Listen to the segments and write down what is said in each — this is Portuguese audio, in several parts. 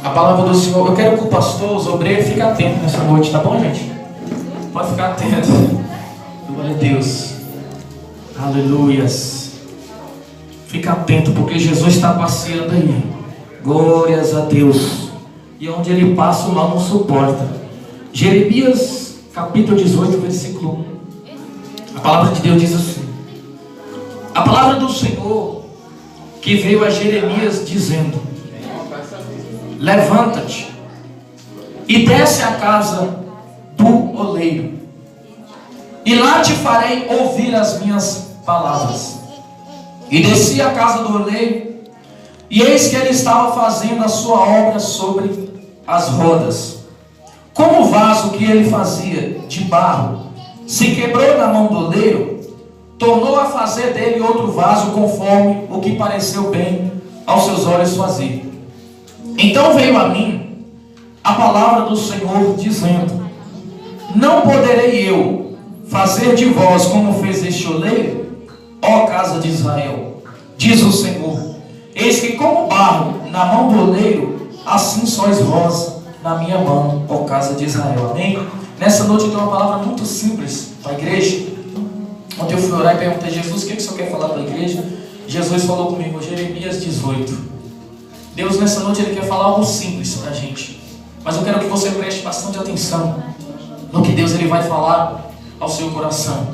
A palavra do Senhor, eu quero que o pastor, os obreiros, fiquem atentos nessa noite, tá bom, gente? Pode ficar atento. Glória a Deus. Aleluias. Fica atento, porque Jesus está passeando aí. Glórias a Deus. E onde ele passa, o mal não suporta. Jeremias, capítulo 18, versículo 1. A palavra de Deus diz assim: a palavra do Senhor que veio a Jeremias dizendo: levanta-te e desce à casa do oleiro, e lá te farei ouvir as minhas palavras. E desci à casa do oleiro, e eis que ele estava fazendo a sua obra sobre as rodas. Como o vaso que ele fazia de barro se quebrou na mão do oleiro, tornou a fazer dele outro vaso conforme o que pareceu bem aos seus olhos fazer. Então veio a mim a palavra do Senhor dizendo: não poderei eu fazer de vós como fez este oleiro, ó casa de Israel, diz o Senhor. Eis que como barro na mão do oleiro, assim sois vós na minha mão, ó casa de Israel. Amém? Nessa noite eu tenho uma palavra muito simples para a igreja. Ontem eu fui orar e perguntei: Jesus, o que o Senhor quer falar para a igreja? Jesus falou comigo, Jeremias 18. Deus nessa noite Ele quer falar algo simples para a gente, mas eu quero que você preste bastante atenção no que Deus Ele vai falar ao seu coração.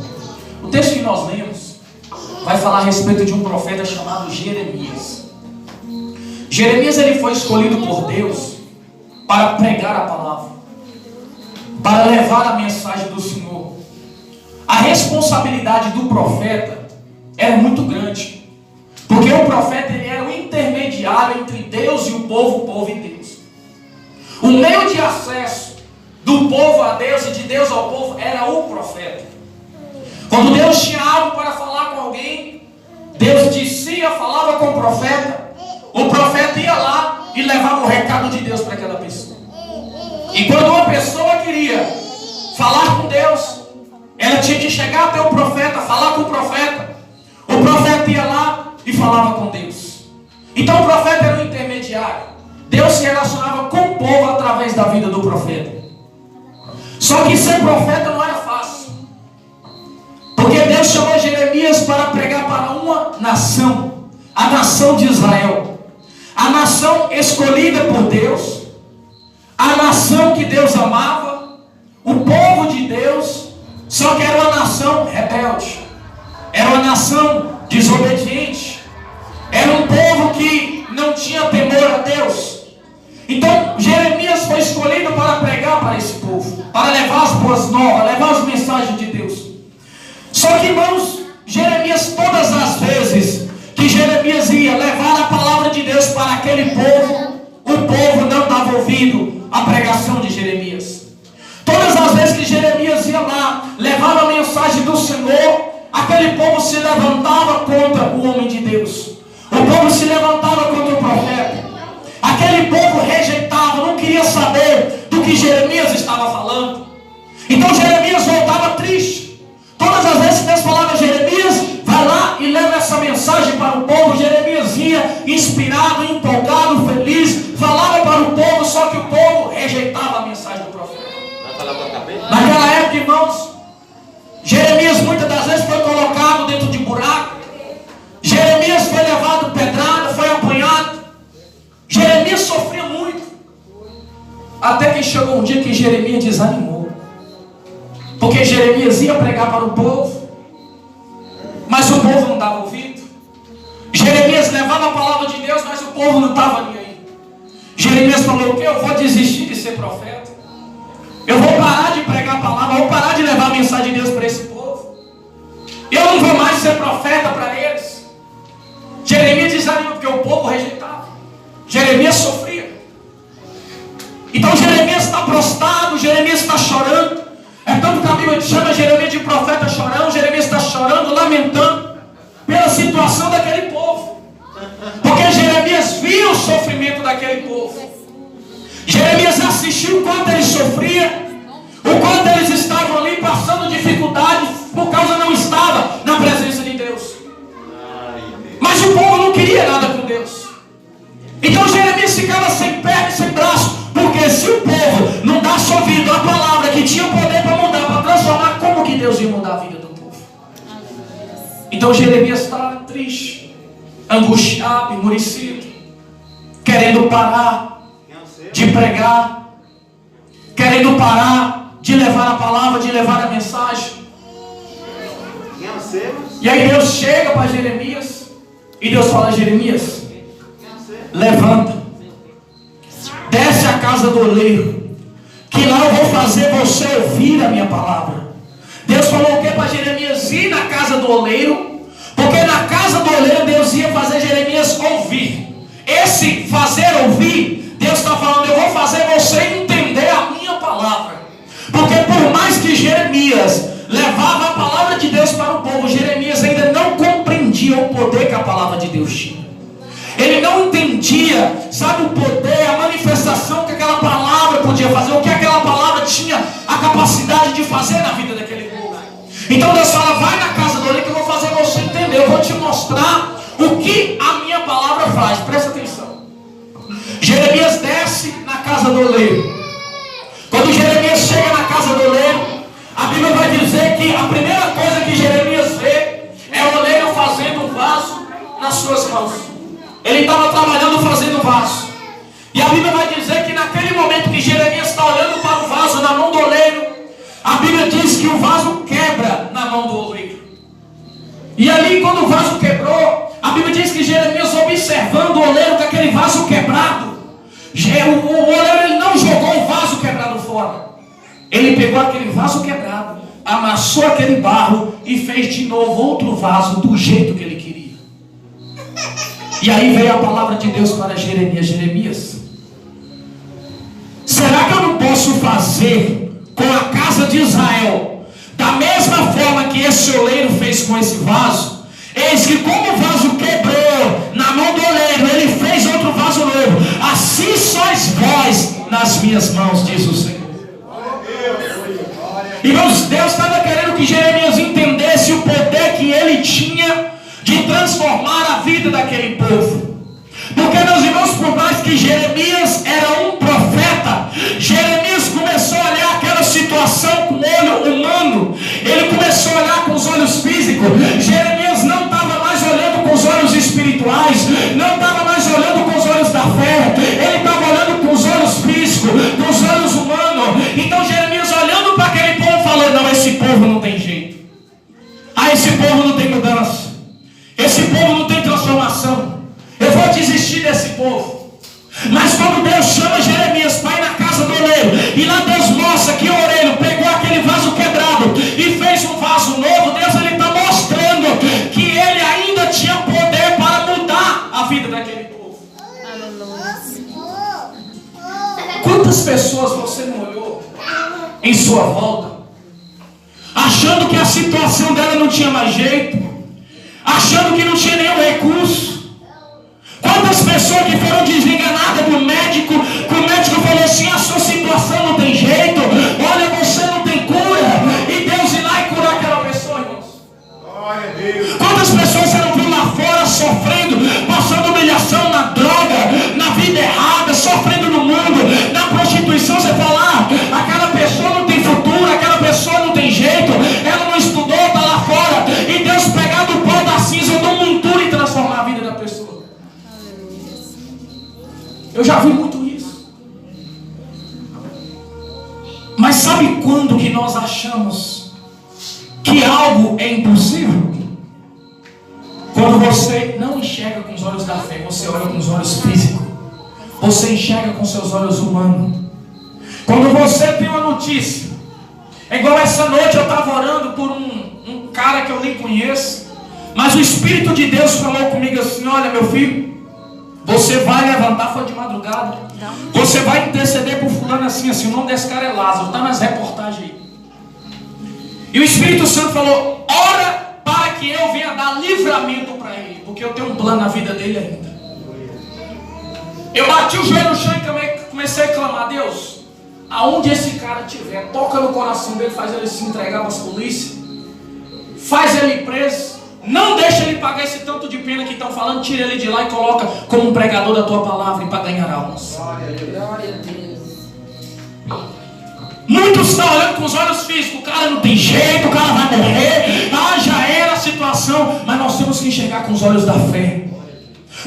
O texto que nós lemos vai falar a respeito de um profeta chamado Jeremias. Jeremias ele foi escolhido por Deus para pregar a palavra, para levar a mensagem do Senhor. A responsabilidade do profeta era muito grande, porque o profeta ele era o intermediário entre Deus e o povo e Deus. O meio de acesso do povo a Deus e de Deus ao povo era o profeta. Quando Deus tinha algo para falar com alguém, Deus descia, falava com o profeta ia lá e levava o recado de Deus para aquela pessoa. E quando uma pessoa queria falar com Deus, ela tinha que chegar até o profeta, falar com o profeta ia lá e falava com Deus. Então o profeta era o intermediário. Deus se relacionava com o povo através da vida do profeta. Só que ser profeta não era fácil, porque Deus chamou Jeremias para pregar para uma nação, a nação de Israel, a nação escolhida por Deus, a nação que Deus amava, o povo de Deus. Só que era uma nação rebelde, era uma nação desobediente, era um povo que não tinha temor a Deus. Então Jeremias foi escolhido para pregar para esse povo, para levar as boas novas, levar as mensagens de Deus. Só que, irmãos, Jeremias, todas as vezes que Jeremias ia levar a palavra de Deus para aquele povo, o povo não dava ouvido à pregação de Jeremias. Todas as vezes que Jeremias ia lá, levava a mensagem do Senhor, aquele povo se levantava contra o homem de Deus. O povo se levantava contra o profeta. Aquele povo rejeitava, não queria saber do que Jeremias estava falando. Então Jeremias voltava triste. Todas as vezes que Deus falava: Jeremias, vai lá e leva essa mensagem para o povo, Jeremias ia inspirado, empolgado, feliz, falava para o povo, só que o povo rejeitava a mensagem do profeta. Naquela época, irmãos, Jeremias muitas das vezes foi colocado dentro de buraco. Jeremias foi levado pedrada, foi apanhado. Jeremias sofria muito. Até que chegou um dia que Jeremias desanimou, porque Jeremias ia pregar para o povo, mas o povo não dava ouvido. Jeremias levava a palavra de Deus, mas o povo não estava nem aí. Jeremias falou: o que? Eu vou desistir de ser profeta, eu vou parar de pregar a palavra, eu vou parar de levar a mensagem de Deus para esse povo, eu não vou mais ser profeta para eles. Jeremias desanimou porque o povo rejeitava. Jeremias sofria. Então Jeremias está prostrado, Jeremias está chorando. É tanto que a Bíblia chama Jeremias de profeta chorão. Jeremias está chorando, lamentando pela situação daquele povo, porque Jeremias viu o sofrimento daquele povo. Jeremias assistiu o quanto eles sofriam, o quanto eles estavam ali passando dificuldades, por causa não estava na presença de Deus. Mas o povo não queria nada com Deus. Então Jeremias ficava sem perna e sem braço. Então Jeremias está triste, angustiado, emurecido, querendo parar de pregar, querendo parar de levar a palavra, de levar a mensagem. E aí Deus chega para Jeremias e Deus fala: Jeremias, levanta, desce à casa do oleiro, que lá eu vou fazer você ouvir a minha palavra. Deus falou o que para Jeremias? Ir na casa do oleiro, porque na casa do oleiro Deus ia fazer Jeremias ouvir. Esse fazer ouvir, Deus está falando: eu vou fazer você entender a minha palavra. Porque por mais que Jeremias levava a palavra de Deus para o povo, Jeremias ainda não compreendia o poder que a palavra de Deus tinha. Ele não entendia, sabe, o poder, a manifestação que aquela palavra podia fazer, o que aquela palavra tinha a capacidade de fazer na vida daquele povo. Então Deus fala: vai na casa do oleiro que eu vou fazer você entender. Eu vou te mostrar o que a minha palavra faz. Presta atenção. Jeremias desce na casa do oleiro. Quando Jeremias chega na casa do oleiro, a Bíblia vai dizer que a primeira coisa que Jeremias vê é o oleiro fazendo um vaso nas suas mãos. Ele estava trabalhando fazendo vaso. E a Bíblia vai dizer que naquele momento que Jeremias está olhando para o vaso na mão do oleiro, a Bíblia diz que o vaso quebra na mão do oleiro. E ali, quando o vaso quebrou, a Bíblia diz que Jeremias, observando o oleiro com aquele vaso quebrado, o oleiro ele não jogou o vaso quebrado fora. Ele pegou aquele vaso quebrado, amassou aquele barro e fez de novo outro vaso do jeito que ele queria. E aí veio a palavra de Deus para Jeremias: Jeremias, será que eu não posso fazer com a casa de Israel da mesma forma que esse oleiro fez com esse vaso? Eis que como o vaso quebrou na mão do oleiro, ele fez outro vaso novo. Assim sois vós nas minhas mãos, diz o Senhor. Irmãos, Deus estava querendo que Jeremias entendesse o poder que ele tinha de transformar a vida daquele povo. Porque, meus irmãos, por mais que Jeremias era um profeta, Jeremias começou a olhar aquela situação com o olho humano. Ele começou a olhar com os olhos físicos. Jeremias não estava mais olhando com os olhos espirituais, não estava mais olhando com os olhos da fé. Ele estava olhando com os olhos físicos, com os olhos humanos. Então Jeremias, olhando para aquele povo, falou: não, esse povo não tem jeito. Esse povo não tem mudança. Esse povo não tem transformação. Eu vou desistir desse povo. Mas quando Deus chama Jeremias para ir na casa do oleiro, e lá Deus mostra que o oleiro pegou aquele vaso quebrado e fez um vaso novo, Deus está mostrando que ele ainda tinha poder para mudar a vida daquele povo. Quantas pessoas você não olhou em sua volta, achando que a situação dela não tinha mais jeito, achando que não tinha nenhum recurso? Quantas pessoas que foram desenganadas do médico, que o médico falou assim: a sua situação não tem jeito, olha, você não tem cura, e Deus ir lá e curar aquela pessoa, irmãos? Quantas pessoas você não viu lá fora sofrendo, passando humilhação na droga, na vida errada, sofrendo no mundo, na prostituição? Você fala: aquela pessoa não tem futuro, aquela pessoa não tem jeito, ela não estudou, está lá fora. E Deus pegar do pó da cinza do monturo e transformar a vida da pessoa. Eu já vi muito isso. Mas sabe quando que nós achamos que algo é impossível? Quando você não enxerga com os olhos da fé, você olha com os olhos físicos. Você enxerga com seus olhos humanos. Quando você tem uma notícia, é igual essa noite eu estava orando por um cara que eu nem conheço, mas o Espírito de Deus falou comigo assim: olha, meu filho, você vai levantar, foi de madrugada, você vai interceder por fulano assim, assim, o nome desse cara é Lázaro, está nas reportagens aí. E o Espírito Santo falou: ora para que eu venha dar livramento para ele, porque eu tenho um plano na vida dele ainda. Eu bati o joelho no chão e comecei a clamar: Deus, aonde esse cara estiver, toca no coração dele, faz ele se entregar para as polícias, faz ele preso, não deixa ele pagar esse tanto de pena que estão falando, tira ele de lá e coloca como um pregador da tua palavra e para ganhar almas. Glória a Deus. Muitos estão olhando com os olhos físicos: o cara não tem jeito, o cara vai morrer, já era a situação. situação, mas nós temos que enxergar com os olhos da fé.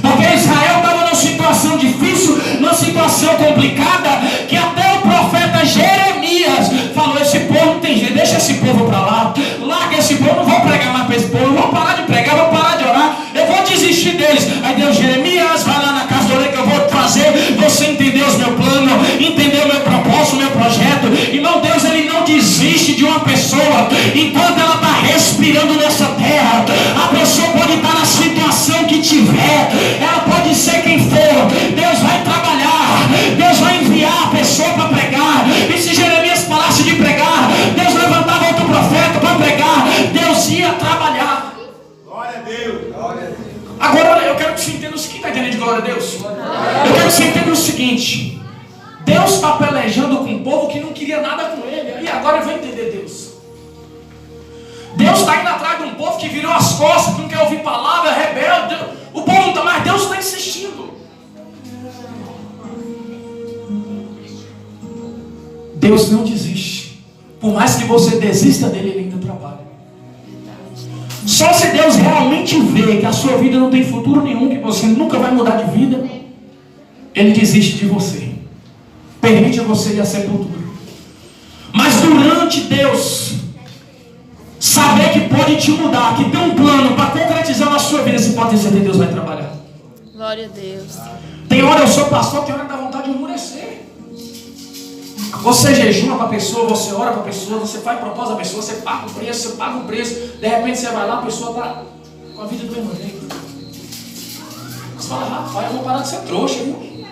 Porque Israel estava numa situação difícil, numa situação complicada, que até o profeta Jeremias falou: esse povo não tem jeito, deixa esse povo para lá, larga esse povo, não vou pregar mais para esse povo, eu vou parar de pregar, vou parar de orar, eu vou desistir deles. Aí Deus: Jeremias, vai lá na casa do oleiro que eu vou fazer você entender o meu plano, entender o meu propósito, o meu projeto. Irmão, Deus, ele não desiste de uma pessoa enquanto ela está respirando nessa terra. A pessoa pode estar na situação que tiver, ela pode ser quem for, Deus vai trabalhar, Deus vai enviar a pessoa para pregar. E se Jeremias parasse de pregar, Deus levantava outro profeta para pregar, Deus ia trabalhar. Glória a Deus, glória a Deus. Agora eu quero que você entenda o seguinte: está entendendo de glória a Deus? Eu quero que você entenda o seguinte: Deus está pelejando com um povo que não queria nada com ele. E agora eu vou entender Deus. Deus está indo atrás de um povo que virou as costas, que não quer ouvir palavra, é rebelde. O povo não está, mas Deus está insistindo. Deus não desiste. Por mais que você desista dele, ele ainda trabalha. Só se Deus realmente vê que a sua vida não tem futuro nenhum, que você nunca vai mudar de vida, ele desiste de você. Permite a você ir à sepultura. Mas durante Deus saber que pode te mudar, que tem um plano para concretizar na sua vida, você pode ter certeza que Deus vai trabalhar. Glória a Deus. Tem hora eu sou pastor, tem hora que dá vontade de enmurecer. Você jejuma para a pessoa, você ora para a pessoa, você faz propósito à pessoa, você paga o preço, de repente você vai lá, a pessoa está com a vida do mesmo jeito. Você fala: rapaz, eu vou parar de ser trouxa, viu?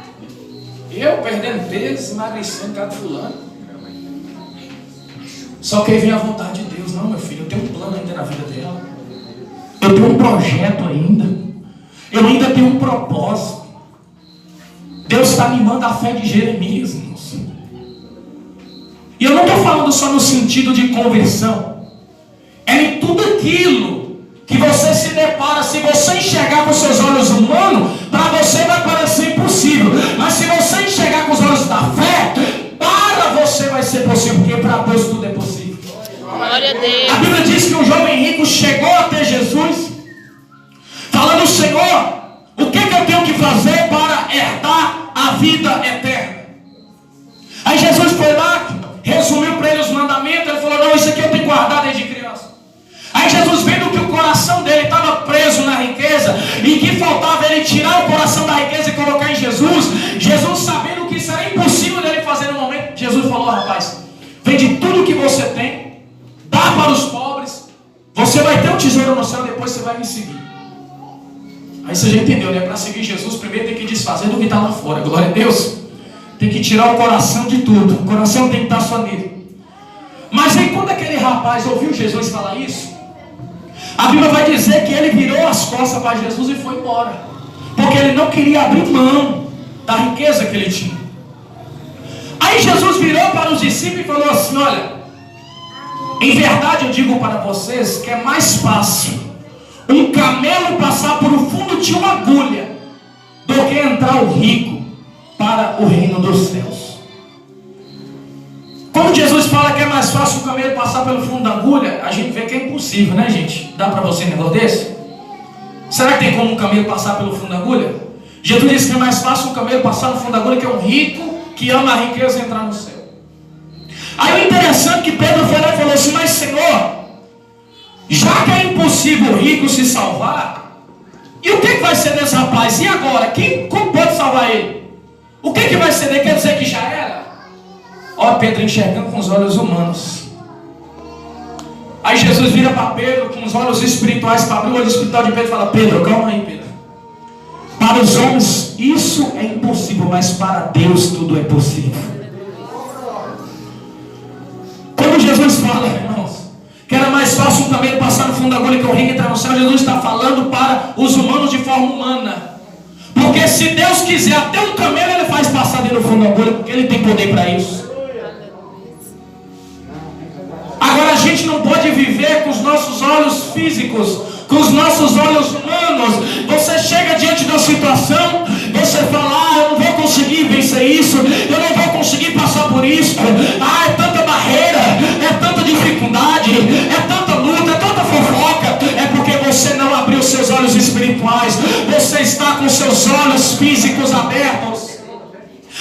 Eu perdendo peso, emagrecendo, cada fulano. Só que aí vem a vontade de Deus: não, meu filho, eu tenho um plano ainda na vida dela, eu tenho um projeto ainda, eu ainda tenho um propósito. Deus está animando a fé de Jeremias, irmãos. E eu não estou falando só no sentido de conversão, é em tudo aquilo que você se depara. Se você enxergar com seus olhos humanos, para você vai parecer impossível, mas se você enxergar com os olhos da fé, para você vai ser possível, porque para Deus tudo é possível. Glória a Deus. A Bíblia diz que um jovem rico chegou até Jesus, falando: Senhor, o que eu tenho que fazer para herdar a vida eterna? Aí Jesus foi lá, resumiu para ele os mandamentos. Ele falou: não, isso aqui eu tenho guardado desde criança. Aí Jesus, vendo que o coração dele estava preso na riqueza e que faltava ele tirar o coração da riqueza e colocar em Jesus, Jesus, sabendo que isso era impossível dele fazer no momento, Jesus falou: rapaz, vende tudo que você tem, dá para os pobres, você vai ter um tesouro no céu, depois você vai me seguir. Aí você já entendeu, né? Para seguir Jesus, primeiro tem que desfazer do que está lá fora. Glória a Deus. Tem que tirar o coração de tudo. O coração tem que estar só nele. Mas aí quando aquele rapaz ouviu Jesus falar isso, a Bíblia vai dizer que ele virou as costas para Jesus e foi embora, porque ele não queria abrir mão da riqueza que ele tinha. Aí Jesus virou para os discípulos e falou assim: olha, em verdade eu digo para vocês que é mais fácil um camelo passar por um fundo de uma agulha do que entrar o rico para o reino dos céus. Quando Jesus fala que é mais fácil o camelo passar pelo fundo da agulha, a gente vê que é impossível, né, gente? Dá para você um negócio desse? Será que tem como um camelo passar pelo fundo da agulha? Jesus disse que é mais fácil um camelo passar no fundo da agulha, que é um rico que ama a riqueza, entrar no céu. Aí o interessante é que Pedro foi lá e falou assim: mas Senhor, já que é impossível o rico se salvar, e o que vai ser desse rapaz? E agora? Como pode salvar ele? O que vai ser dele? Quer dizer que já era? Ó, Pedro enxergando com os olhos humanos. Aí Jesus vira para Pedro com os olhos espirituais, para abrir o olho espiritual de Pedro e fala: Pedro, calma aí, Pedro. Para os homens isso é impossível, mas para Deus tudo é possível. Quando Jesus fala, irmãos, que era mais fácil um camelo passar no fundo da agulha que o rico entrar no céu, Jesus está falando para os humanos de forma humana. Porque se Deus quiser, até um camelo ele faz passar dentro do fundo da agulha, porque ele tem poder para isso. Agora a gente não pode viver com os nossos olhos físicos, com os nossos olhos humanos. Você chega diante da situação, você fala: eu não vou conseguir vencer isso, eu não vou conseguir passar por isso. É tanta barreira, é tanta dificuldade, é tanta luta, é tanta fofoca. É porque você seus olhos físicos abertos.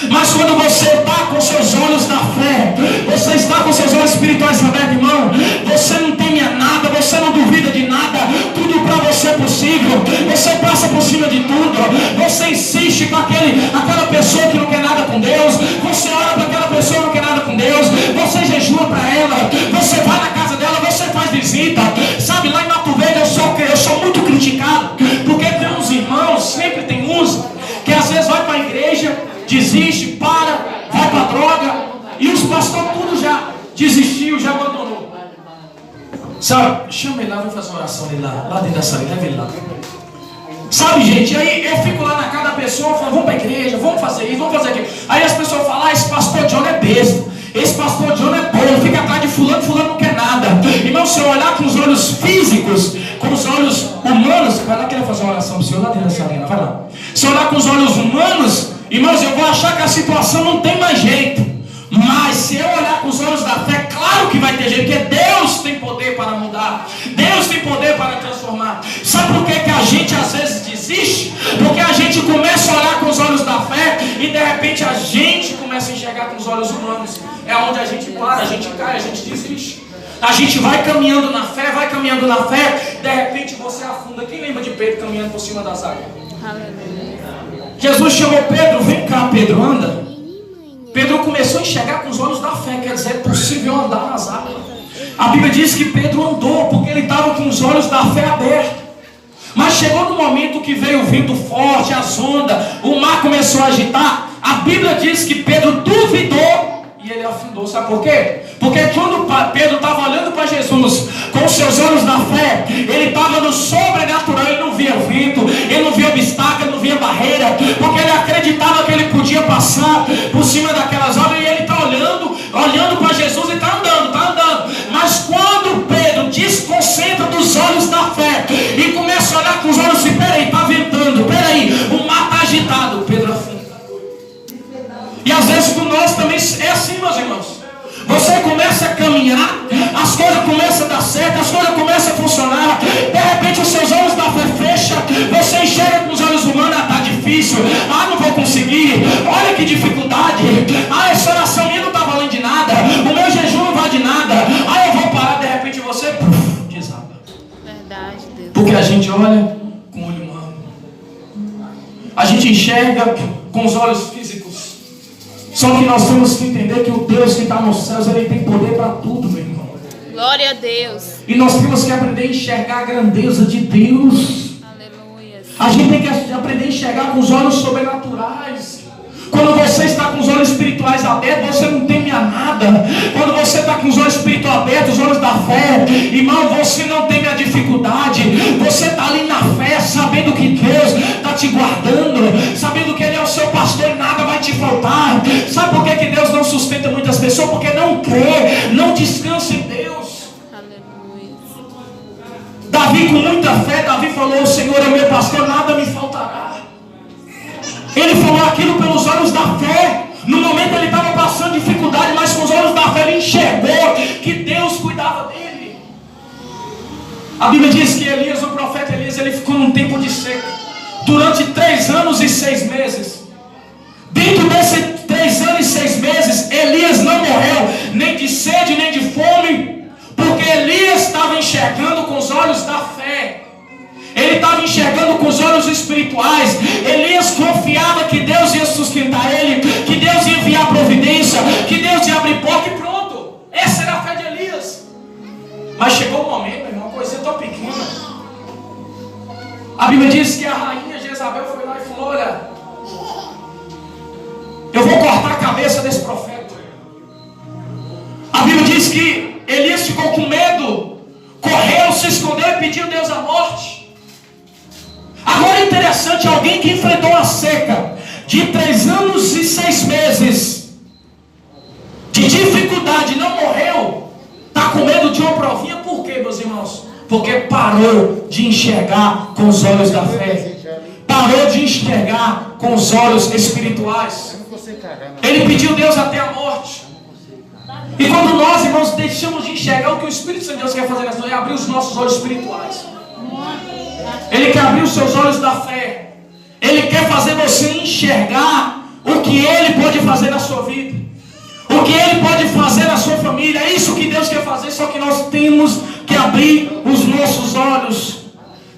Mas quando você está com seus olhos da fé, você está com seus olhos espirituais abertos, irmão, você não teme a nada, você não duvida de nada, tudo para você é possível, você passa por cima de tudo, você insiste com aquela pessoa que não quer nada com Deus, você ora para aquela pessoa que não quer nada com Deus, você jejua para ela, você vai na casa dela, você faz visita, sabe, lá em Mato Verde eu sou muito criticado, porque tem uns irmãos, sempre tem uns, que às vezes vai para a igreja, desiste, para, vai para droga, e os pastores tudo já desistiu, já abandonou. Sabe, chama ele lá, vai fazer uma oração dele lá dentro da sala, leva ele lá. Sabe, gente, aí eu fico lá na casa da pessoa, falo, vamos para a igreja, vamos fazer isso, vamos fazer aquilo. Aí as pessoas falam, esse pastor John é besta, esse pastor John é bom, fica atrás de fulano, fulano não quer nada. Irmão, se eu olhar com os olhos físicos, com os olhos humanos, vai lá que ele vai fazer uma oração para o senhor, lá dentro da sala, vai lá. Se eu olhar com os olhos humanos, irmãos, eu vou achar que a situação não tem mais jeito. Mas se eu olhar com os olhos da fé, claro que vai ter jeito, porque Deus tem poder para mudar, Deus tem poder para transformar. Sabe por que a gente às vezes desiste? Porque a gente começa a olhar com os olhos da fé e de repente a gente começa a enxergar com os olhos humanos. É onde a gente para, a gente cai, a gente desiste. A gente vai caminhando na fé, de repente você afunda. Quem lembra de Pedro caminhando por cima das águas? Aleluia. Jesus chamou Pedro, vem cá Pedro, anda. Pedro começou a enxergar com os olhos da fé, quer dizer, é possível andar nas águas. A Bíblia diz que Pedro andou, porque ele estava com os olhos da fé abertos. Mas chegou no momento que veio o vento forte, as ondas, o mar começou a agitar. A Bíblia diz que Pedro duvidou e ele afundou. Sabe por quê? Porque quando Pedro estava olhando para Jesus com os seus olhos da fé, ele estava no sobrenatural, ele não via vento, ele não via obstáculo, ele não via barreira, porque ele acreditava que ele podia passar por cima daquelas obras, e ele está olhando para Jesus e está andando. Mas quando Pedro desconcentra dos olhos da fé e começa a olhar com os olhos assim, peraí, está ventando, peraí, o mar está agitado, Pedro afunda. E às vezes com nós também é assim, meus irmãos. Você começa a caminhar, as coisas começam a dar certo, as coisas começam a funcionar. De repente os seus olhos da fé fecham, você enxerga com os olhos humanos, está difícil, não vou conseguir, olha que dificuldade, essa oração minha não está valendo de nada, o meu jejum não vale de nada, eu vou parar, de repente você desaba. Verdade, Deus. Porque a gente olha com o olho humano, a gente enxerga com os olhos físicos. Só que nós temos que entender que o Deus que está nos céus, Ele tem poder para tudo, meu irmão. Glória a Deus. E nós temos que aprender a enxergar a grandeza de Deus. Aleluia. A gente tem que aprender a enxergar com os olhos sobrenaturais. Quando você está com os olhos espirituais abertos, você não teme a nada. Quando você está com os olhos espirituais abertos, os olhos da fé, irmão, você não teme a dificuldade. Você está ali na fé, sabendo que Deus está te guardando, sabendo que Ele é o seu pastor e nada vai te faltar. Sabe por que Deus não sustenta muitas pessoas? Porque não crê, não descansa em Deus. Aleluia. Davi, com muita fé, Davi falou: o Senhor é meu pastor, nada me faltará. Ele falou aquilo pelos olhos da fé. No momento ele estava passando dificuldade, mas com os olhos da fé ele enxergou que Deus cuidava dele. A Bíblia diz que Elias, o profeta Elias, ele ficou num tempo de seca durante 3 anos e 6 meses. Dentro desses 3 anos e 6 meses, Elias não morreu nem de sede nem de fome, porque Elias estava enxergando com os olhos da fé. Ele estava enxergando com os olhos espirituais. Elias confiava que Deus ia sustentar ele, que Deus ia enviar providência, que Deus ia abrir porta e pronto. Essa era a fé de Elias. Mas chegou o momento, meu irmão, uma coisinha tão pequena. A Bíblia diz que a rainha Jezabel foi lá e falou: olha, eu vou cortar a cabeça desse profeta. A Bíblia diz que Elias ficou com medo, correu, se escondeu e pediu a Deus a morte. Agora é interessante, alguém que enfrentou uma seca de 3 anos e 6 meses de dificuldade, não morreu, está com medo de uma provinha. Por quê, meus irmãos? Porque parou de enxergar com os olhos da fé, parou de enxergar com os olhos espirituais. Ele pediu a Deus até a morte. E quando nós, irmãos, deixamos de enxergar, o que o Espírito Santo de Deus quer fazer nessa noite é abrir os nossos olhos espirituais. Ele quer abrir os seus olhos da fé. Ele quer fazer você enxergar o que Ele pode fazer na sua vida, o que Ele pode fazer na sua família. É isso que Deus quer fazer, só que nós temos que abrir os nossos olhos,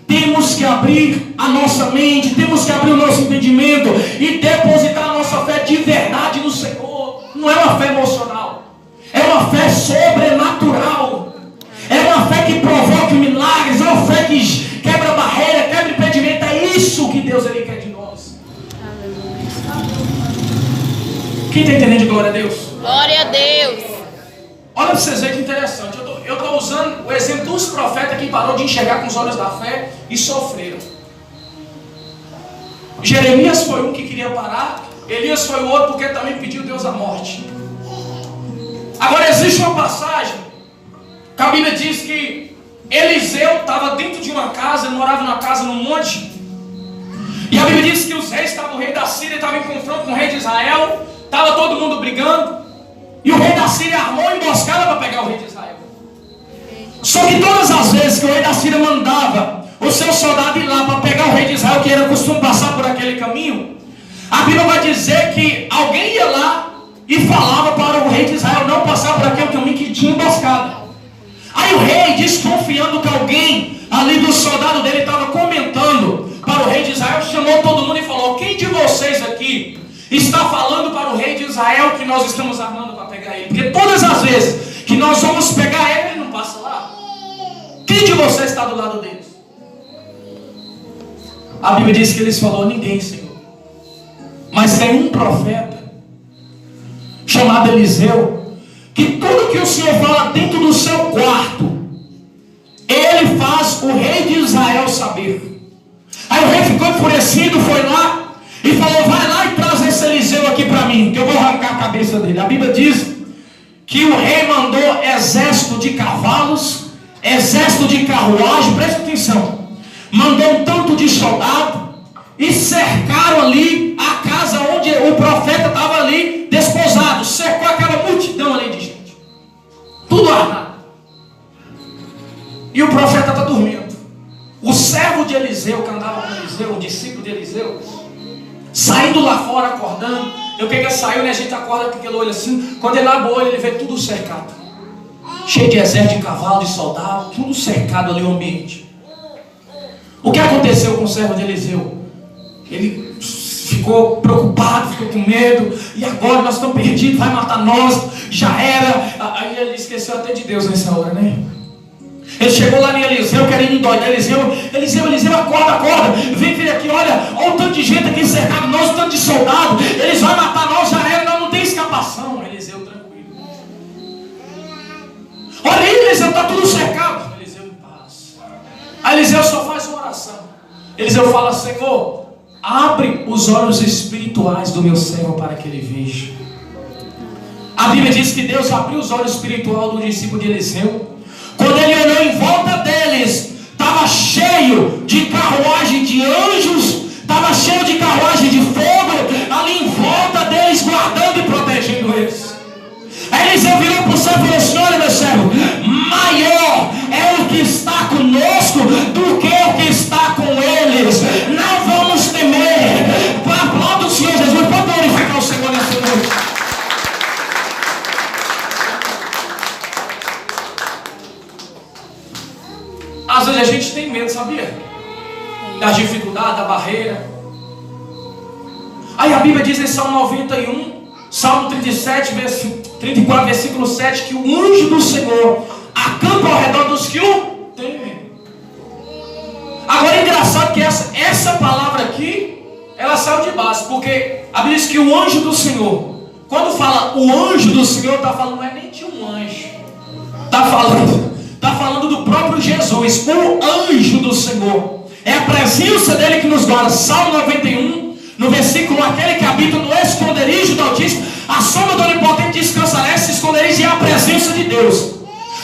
temos que abrir a nossa mente, temos que abrir o nosso entendimento e depositar a nossa fé de verdade no Senhor. Não é uma fé emocional, é uma fé sobrenatural, é uma fé que provoca milagres, é uma fé que quebra barreira, quebra impedimento. É isso que Deus Ele quer de nós. Quem está entendendo de glória a Deus? Glória a Deus. Olha para vocês verem que interessante. Eu estou usando o exemplo dos profetas que parou de enxergar com os olhos da fé e sofreram. Jeremias foi um que queria parar, Elias foi o outro porque também pediu Deus a morte. Agora existe uma passagem que a Bíblia diz que Eliseu estava dentro de uma casa, ele morava numa casa no monte. E a Bíblia diz que os reis estavam, o rei da Síria estava em confronto com o rei de Israel, estava todo mundo brigando. E o rei da Síria armou uma emboscada para pegar o rei de Israel. Só que todas as vezes que o rei da Síria mandava o seu soldado ir lá para pegar o rei de Israel, que era costume passar por aquele caminho, a Bíblia vai dizer que alguém ia lá e falava para o rei de Israel não passar por aquele caminho que tinha emboscada. Aí o rei, desconfiando que alguém ali do soldado dele estava comentando para o rei de Israel, chamou todo mundo e falou: quem de vocês aqui está falando para o rei de Israel que nós estamos armando para pegar ele? Porque todas as vezes que nós vamos pegar ele, ele não passa lá. Quem de vocês está do lado deles? A Bíblia diz que eles falaram: ninguém, Senhor. Mas tem um profeta chamado Eliseu, que tudo que o Senhor fala dentro do seu quarto, ele faz o rei de Israel saber. Aí o rei ficou enfurecido, foi lá e falou: vai lá e traz esse Eliseu aqui para mim, que eu vou arrancar a cabeça dele. A Bíblia diz que o rei mandou exército de cavalos, exército de carruagem, presta atenção, mandou um tanto de soldado e cercaram ali a casa onde o profeta estava ali desposado, cercou aquela multidão ali de gente, tudo armado. E o profeta está dormindo. O servo de Eliseu, que andava com Eliseu, o discípulo de Eliseu, saindo lá fora, acordando. Eu que ele saiu, né? A gente acorda com aquele olho assim. Quando ele abre o olho, ele vê tudo cercado, cheio de exército de cavalo, de soldado, tudo cercado ali o ambiente. O que aconteceu com o servo de Eliseu? Ele ficou preocupado, ficou com medo. E agora nós estamos perdidos, vai matar nós, já era. Aí ele esqueceu até de Deus nessa hora, né? Ele chegou lá em Eliseu, querendo endoidar Eliseu, acorda, vem vir aqui, olha o tanto de gente aqui cercado nós, o tanto de soldado, eles vão matar nós, já era, nós não tem escapação. Eliseu tranquilo. Olha aí, Eliseu, está tudo cercado. Eliseu em paz. Aí Eliseu só faz uma oração. Eliseu fala: Senhor, abre os olhos espirituais do meu servo para que ele veja. A Bíblia diz que Deus abriu os olhos espirituais do discípulo de Eliseu. Quando ele olhou em volta deles, estava cheio de carruagem de anjos, estava cheio de carruagem de fogo ali em volta deles, guardando e protegendo eles. Aí Eliseu virou para o servo e falou assim: olha, meu servo, maior é o que está conosco do que o que está com eles. Não vamos temer. Aplauda o Senhor Jesus. Pode glorificar o Senhor nessa noite. Às vezes a gente tem medo, sabia? Da dificuldade, da barreira. Aí a Bíblia diz em Salmo 91, Salmo 37, 34, versículo 7, que o anjo do Senhor acampa ao redor dos que o temem. Agora é engraçado que essa palavra aqui, ela saiu de base, porque a Bíblia diz que o anjo do Senhor, quando fala o anjo do Senhor, está falando, não é nem de um anjo, está falando do próprio Jesus, o anjo do Senhor. É a presença dele que nos guarda. Salmo 91, no versículo: aquele que habita no esconderijo do Altíssimo, a sombra do Onipotente descansará. Esse esconderijo é a presença de Deus.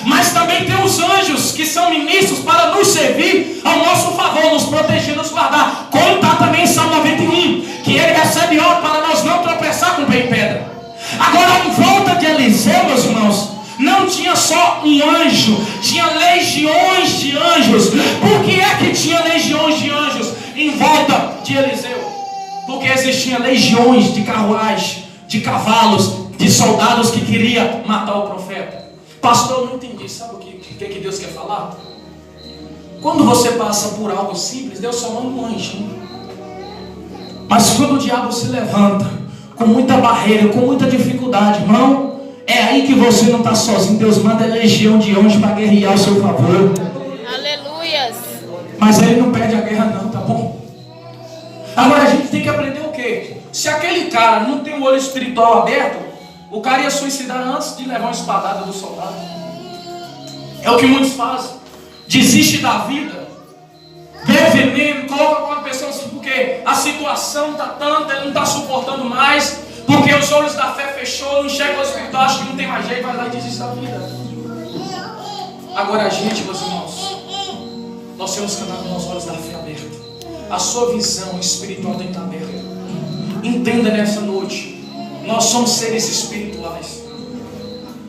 Mas também tem os anjos que são ministros para nos servir ao nosso favor, nos proteger, nos guardar. Como está também em Salmo 91, que ele recebe ordem para nós não tropeçar com o pé em pedra. Agora, em volta de Eliseu, meus irmãos, não tinha só um anjo, tinha legiões de anjos. Por que é que tinha legiões de anjos em volta de Eliseu? Porque existiam legiões de carruagens, de cavalos, de soldados que queriam matar o profeta. Pastor, eu não entendi. Sabe o que Deus quer falar? Quando você passa por algo simples, Deus só manda um anjo. Mas quando o diabo se levanta com muita barreira, com muita dificuldade, irmão, é aí que você não está sozinho. Deus manda legião de anjos para guerrear ao seu favor. Aleluias. Mas ele não perde a guerra não, tá bom? Agora a gente tem que aprender o quê? Se aquele cara não tem o olho espiritual aberto, o cara ia suicidar antes de levar uma espadada do soldado. É o que muitos fazem. Desiste da vida, bebe veneno, coloca uma pessoa assim, porque a situação está tanta, ele não está suportando mais, porque os olhos da fé fechou, não enxerga o espiritual, acha que não tem mais jeito, vai lá e desiste da vida. Agora a gente, meus irmãos, nós temos que andar com os olhos da fé abertos. A sua visão espiritual tem que estar aberta. Entenda nessa noite, nós somos seres espirituais.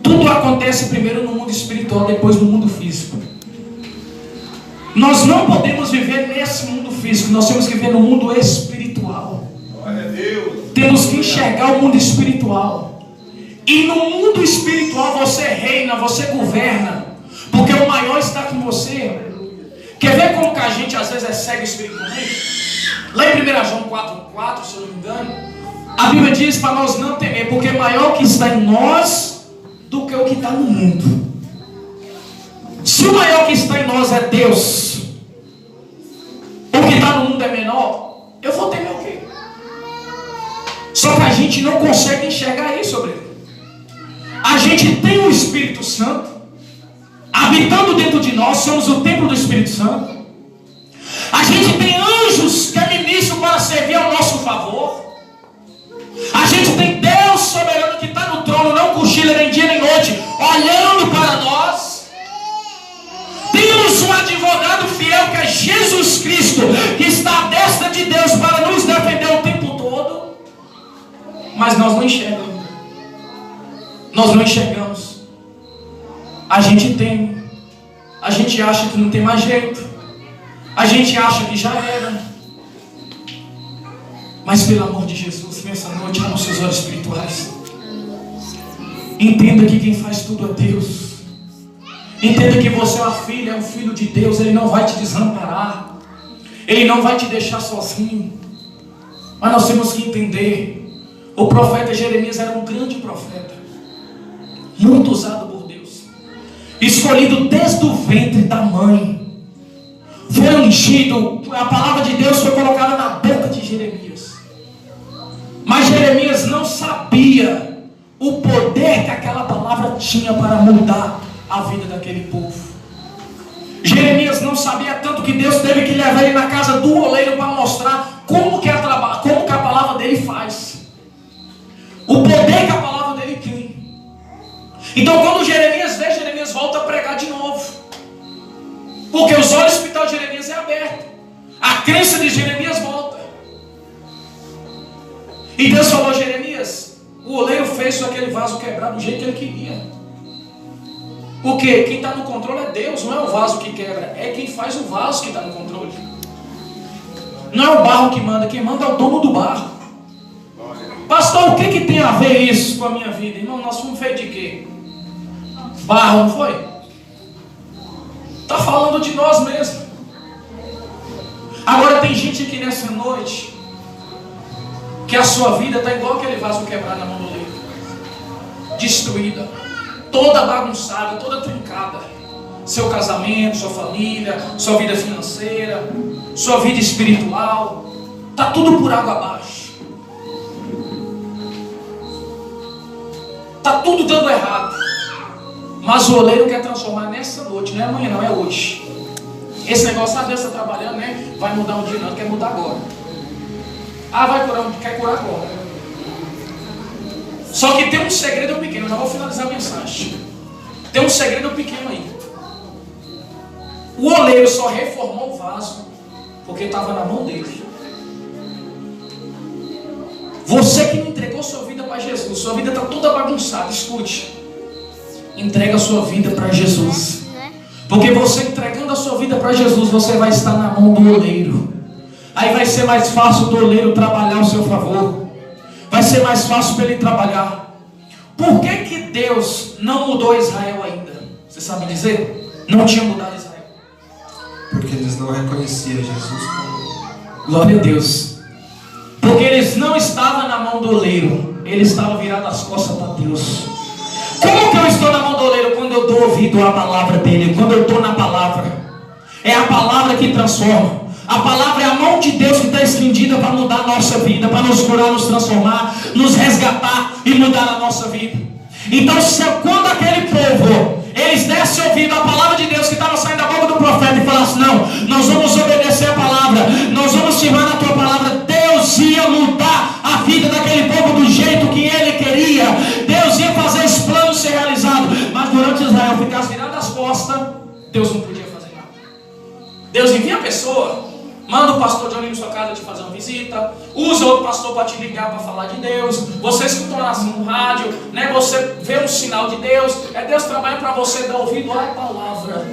Tudo acontece primeiro no mundo espiritual, depois no mundo físico. Nós não podemos viver nesse mundo físico, nós temos que viver no mundo espiritual. Glória a Deus. Temos que enxergar o mundo espiritual. E no mundo espiritual você reina, você governa, porque o maior está com você. Quer ver como que a gente às vezes é cego espiritualmente? Lá em 1 João 4,4, se eu não me engano, a Bíblia diz para nós não temer, porque maior que está em nós do que o que está no mundo. Se o maior que está em nós é Deus, o que está no mundo é menor, eu vou temer o quê? Só que a gente não consegue enxergar isso sobre ele. A gente tem o Espírito Santo habitando dentro de nós, somos o templo do Espírito Santo. A gente tem anjos que ministram para servir ao nosso favor. A gente tem Deus soberano que está no trono, não cochila nem dia nem noite, olhando para nós. Temos um advogado fiel que é Jesus Cristo, que está à destra de Deus para nos defender o tempo todo. Mas nós não enxergamos. Nós não enxergamos. A gente tem. A gente acha que não tem mais jeito. A gente acha que já era. Mas pelo amor de Jesus, nessa noite, abra os seus olhos espirituais. Entenda que quem faz tudo é Deus. Entenda que você é uma filha, é um filho de Deus. Ele não vai te desamparar. Ele não vai te deixar sozinho. Mas nós temos que entender. O profeta Jeremias era um grande profeta, muito usado por Deus, escolhido desde o ventre da mãe. Foi ungido. A palavra de Deus foi colocada na boca de Jeremias. Mas Jeremias não sabia o poder que aquela palavra tinha para mudar a vida daquele povo. Jeremias não sabia tanto que Deus teve que levar ele na casa do oleiro para mostrar como que a palavra dele faz. O poder que a palavra dele tem. Então quando Jeremias vê, Jeremias volta a pregar de novo. Porque os olhos espirituais de Jeremias é aberto. A crença de Jeremias volta. E Deus falou a Jeremias, o oleiro fez aquele vaso quebrar do jeito que ele queria. Porque quem está no controle é Deus, não é o vaso que quebra, é quem faz o vaso que está no controle. Não é o barro que manda, quem manda é o dono do barro. Pastor, o que tem a ver isso com a minha vida? Irmão, nós fomos feitos de quê? Barro, não foi? Está falando de nós mesmos. Agora tem gente aqui nessa noite que a sua vida está igual aquele vaso quebrado na mão do oleiro, destruída, toda bagunçada, toda trincada. Seu casamento, sua família, sua vida financeira, sua vida espiritual, está tudo por água abaixo. Está tudo dando errado. Mas o oleiro quer transformar nessa noite, não é amanhã, não é hoje. Esse negócio, Deus está trabalhando, né? Vai mudar um dia, não, quer mudar agora. Vai curar, quer curar agora. Só que tem um segredo pequeno, eu já vou finalizar a mensagem. Tem um segredo pequeno aí. O oleiro só reformou o vaso porque estava na mão dele. Você que não entregou sua vida para Jesus, sua vida está toda bagunçada, escute. Entrega a sua vida para Jesus. Porque você entregando a sua vida para Jesus, você vai estar na mão do oleiro. aí vai ser mais fácil do oleiro trabalhar ao seu favor. Vai ser mais fácil para ele trabalhar. Por que que Deus não mudou Israel ainda? Você sabe dizer? Não tinha mudado Israel. Porque eles não reconheciam Jesus como... Glória a Deus. Porque eles não estavam na mão do oleiro, eles estavam virados as costas para Deus. Como que eu estou na mão do oleiro? Quando eu dou ouvido à palavra dele, quando eu estou na palavra. É a palavra que transforma. A palavra é a mão de Deus que está estendida para mudar a nossa vida, para nos curar, nos transformar, nos resgatar e mudar a nossa vida. Então, quando aquele povo, eles dessem ouvido à palavra de Deus que estava saindo da boca do profeta e falassem: não, nós vamos obedecer a palavra, nós vamos firmar na tua palavra, Deus ia mudar a vida daquele povo do jeito que ele queria. Deus ia fazer esse plano ser realizado. Mas durante Israel ficasse virado as costas, Deus não podia fazer nada. Deus envia a pessoa, manda o pastor Johnny na sua casa te fazer uma visita, usa outro pastor para te ligar para falar de Deus, você escuta uma oração no rádio, né? Você vê um sinal de Deus, é Deus trabalhando para você dar ouvido à palavra.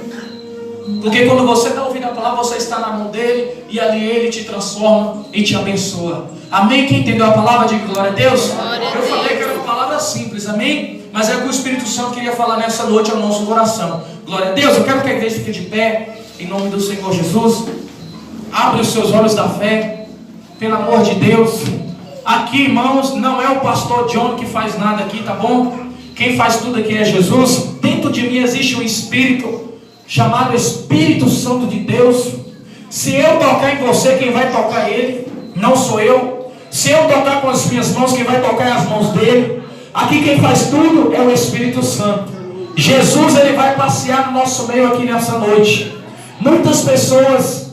Porque quando você dá ouvido à palavra, você está na mão dele, e ali ele te transforma e te abençoa. Amém? Quem entendeu a palavra, diga glória a Deus. Glória a Eu falei Deus. que era uma palavra simples, amém? Mas é o que o Espírito Santo queria falar nessa noite ao nosso coração. Glória a Deus. Eu quero que a igreja fique de pé, em nome do Senhor Jesus. Abre os seus olhos da fé, pelo amor de Deus. Aqui, irmãos, não é o pastor John que faz nada aqui, tá bom? Quem faz tudo aqui é Jesus. Dentro de mim existe um Espírito chamado Espírito Santo de Deus. Se eu tocar em você, quem vai tocar é Ele, não sou eu. Se eu tocar com as minhas mãos, quem vai tocar é as mãos dele. Aqui quem faz tudo é o Espírito Santo. Jesus, ele vai passear no nosso meio aqui nessa noite. Muitas pessoas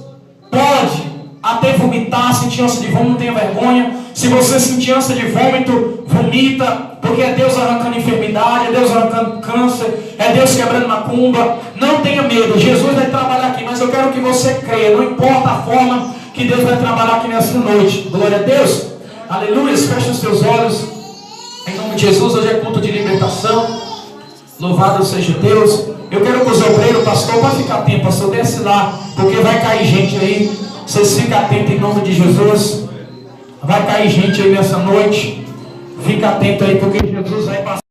podem até vomitar, sentir ânsia de vômito, não tenha vergonha. Se você sentir ânsia de vômito, vomita, porque é Deus arrancando enfermidade, é Deus arrancando câncer, é Deus quebrando macumba. Não tenha medo, Jesus vai trabalhar aqui, mas eu quero que você creia, não importa a forma que Deus vai trabalhar aqui nessa noite. Glória a Deus. Aleluia. Feche os teus olhos. Em nome de Jesus, hoje é culto de libertação. Louvado seja Deus. Eu quero que os obreiros, pastor, pode ficar atento, pastor, desce lá, porque vai cair gente aí. Vocês ficam atentos em nome de Jesus. Vai cair gente aí nessa noite. Fica atento aí, porque Jesus vai passar.